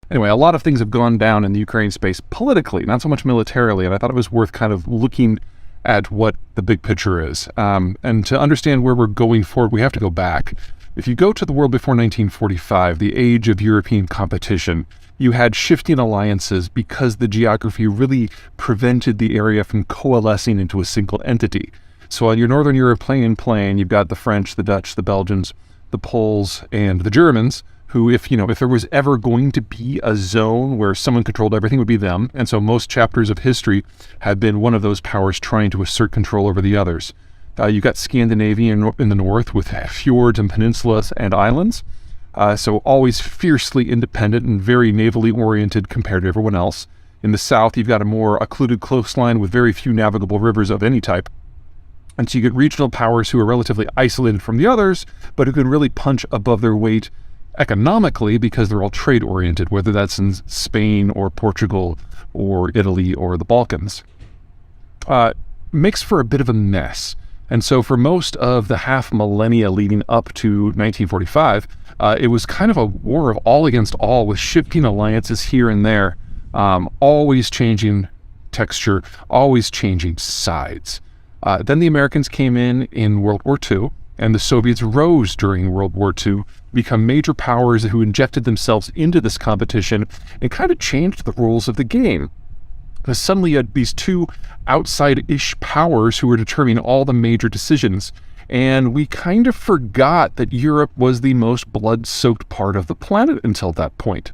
Anyway, a lot of things have gone down in the Ukraine space politically, not so much militarily, and I thought it was worth kind of looking at what the big picture is. And to understand where we're going forward, we have to go back. If you go to the world before 1945, the age of European competition, you had shifting alliances because the geography really prevented the area from coalescing into a single entity. So on your Northern European plane, you've got the French, the Dutch, the Belgians, the Poles, and the Germans, who, if there was ever going to be a zone where someone controlled everything, would be them. And so most chapters of history have been one of those powers trying to assert control over the others. You've got Scandinavia in the north with fjords and peninsulas and islands. So always fiercely independent and very navally oriented compared to everyone else. In the south, you've got a more occluded coastline with very few navigable rivers of any type. And so you get regional powers who are relatively isolated from the others, but who can really punch above their weight economically because they're all trade-oriented, whether that's in Spain or Portugal or Italy or the Balkans. Makes for a bit of a mess. And so for most of the half millennia leading up to 1945, it was kind of a war of all against all with shifting alliances here and there, always changing texture, always changing sides. Then the Americans came in World War II, and the Soviets rose during World War II, become major powers who injected themselves into this competition and kind of changed the rules of the game. Because suddenly you had these two outside-ish powers who were determining all the major decisions, and we kind of forgot that Europe was the most blood-soaked part of the planet until that point.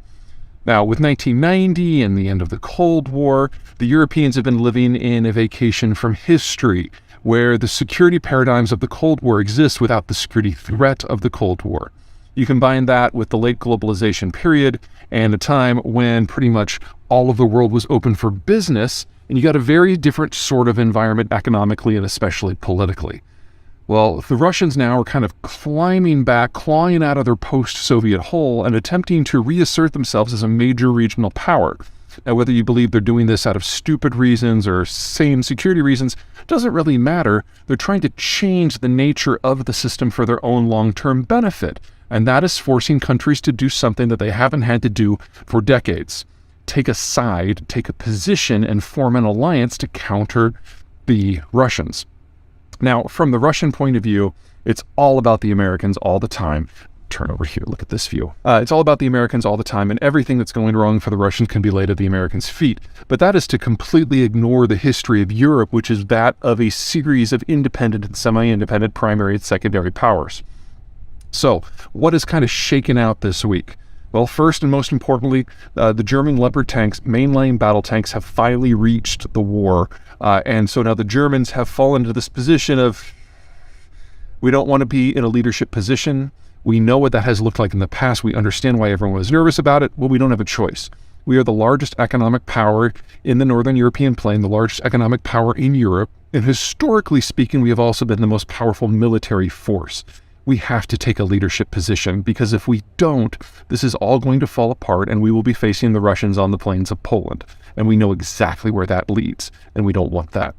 Now, with 1990 and the end of the Cold War, the Europeans have been living in a vacation from history, where the security paradigms of the Cold War exist without the security threat of the Cold War. You combine that with the late globalization period and a time when pretty much all of the world was open for business, and you got a very different sort of environment economically and especially politically. Well, the Russians now are kind of climbing back, clawing out of their post-Soviet hole and attempting to reassert themselves as a major regional power. Now, whether you believe they're doing this out of stupid reasons or sane security reasons doesn't really matter. They're trying to change the nature of the system for their own long-term benefit, and that is forcing countries to do something that they haven't had to do for decades. Take a side, take a position, and form an alliance to counter the Russians. Now, from the Russian point of view, it's all about the Americans all the time. Turn over here, look at this view. It's all about the Americans all the time, and everything that's going wrong for the Russians can be laid at the Americans' feet. But that is to completely ignore the history of Europe, which is that of a series of independent and semi-independent primary and secondary powers. So, what is kind of shaken out this week? Well, first and most importantly, the German Leopard tanks, mainline battle tanks, have finally reached the war. And so now the Germans have fallen into this position of, we don't want to be in a leadership position. We know what that has looked like in the past. We understand why everyone was nervous about it. Well, we don't have a choice. We are the largest economic power in the Northern European plain, the largest economic power in Europe. And historically speaking, we have also been the most powerful military force. We have to take a leadership position, because if we don't, this is all going to fall apart and we will be facing the Russians on the plains of Poland. And we know exactly where that leads, and we don't want that.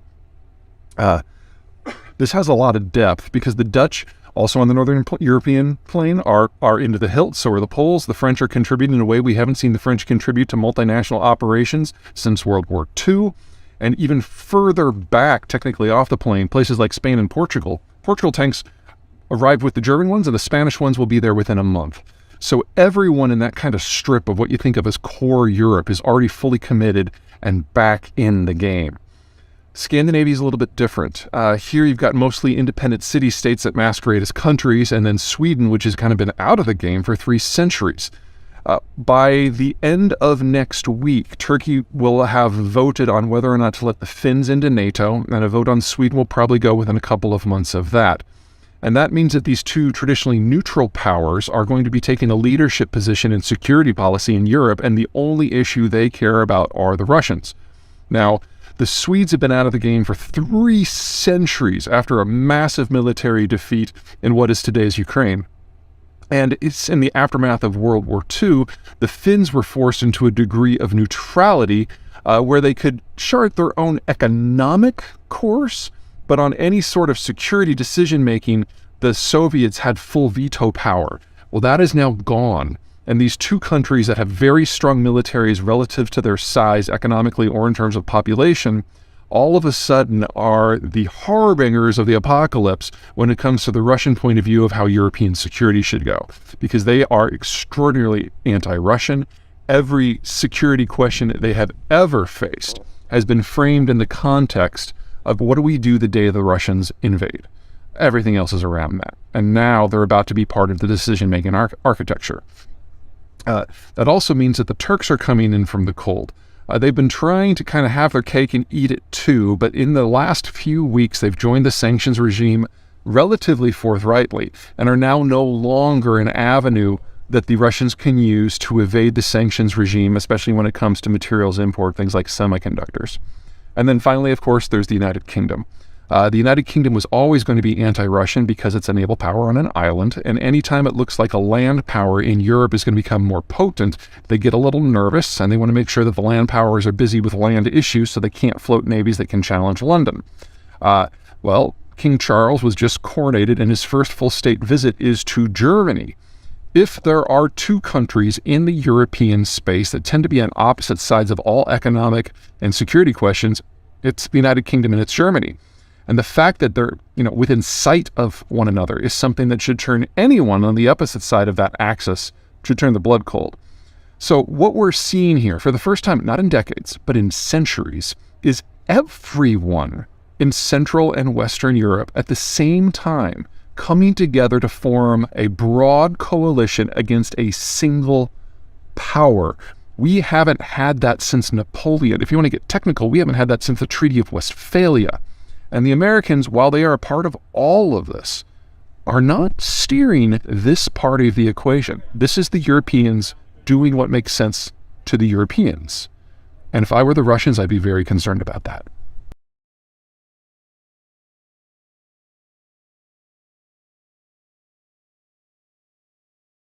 This has a lot of depth because the Dutch, also on the Northern European plain, are into the hilt. So are the Poles. The French are contributing in a way we haven't seen the French contribute to multinational operations since World War II. And even further back, technically off the plain, places like Spain and Portugal. Portugal tanks arrived with the German ones, and the Spanish ones will be there within a month. So everyone in that kind of strip of what you think of as core Europe is already fully committed and back in the game. Scandinavia is a little bit different. Here you've got mostly independent city-states that masquerade as countries, and then Sweden, which has kind of been out of the game for 3 centuries. By the end of next week, Turkey will have voted on whether or not to let the Finns into NATO, and a vote on Sweden will probably go within a couple of months of that. And that means that these two traditionally neutral powers are going to be taking a leadership position in security policy in Europe, and the only issue they care about are the Russians. Now, the Swedes have been out of the game for 3 centuries after a massive military defeat in what is today's Ukraine. And it's in the aftermath of World War II, the Finns were forced into a degree of neutrality where they could chart their own economic course, but on any sort of security decision-making, the Soviets had full veto power. Well, that is now gone. And these two countries that have very strong militaries relative to their size economically or in terms of population, all of a sudden are the harbingers of the apocalypse when it comes to the Russian point of view of how European security should go, because they are extraordinarily anti-Russian. Every security question that they have ever faced has been framed in the context of what do we do the day the Russians invade? Everything else is around that. And now they're about to be part of the decision-making architecture. That also means that the Turks are coming in from the cold. They've been trying to kind of have their cake and eat it too, but in the last few weeks, they've joined the sanctions regime relatively forthrightly and are now no longer an avenue that the Russians can use to evade the sanctions regime, especially when it comes to materials import, things like semiconductors. And then finally, of course, there's the United Kingdom. The United Kingdom was always going to be anti-Russian because it's a naval power on an island, and anytime it looks like a land power in Europe is going to become more potent, they get a little nervous, and they want to make sure that the land powers are busy with land issues so they can't float navies that can challenge London. Well, King Charles was just coronated, and his first full state visit is to Germany. If there are two countries in the European space that tend to be on opposite sides of all economic and security questions, it's the United Kingdom and it's Germany. And the fact that they're, within sight of one another is something that should turn anyone on the opposite side of that axis, should turn the blood cold. So what we're seeing here, for the first time, not in decades, but in centuries, is everyone in Central and Western Europe at the same time coming together to form a broad coalition against a single power. We haven't had that since Napoleon. If you want to get technical, we haven't had that since the Treaty of Westphalia. And the Americans, while they are a part of all of this, are not steering this part of the equation. This is the Europeans doing what makes sense to the Europeans. And if I were the Russians, I'd be very concerned about that.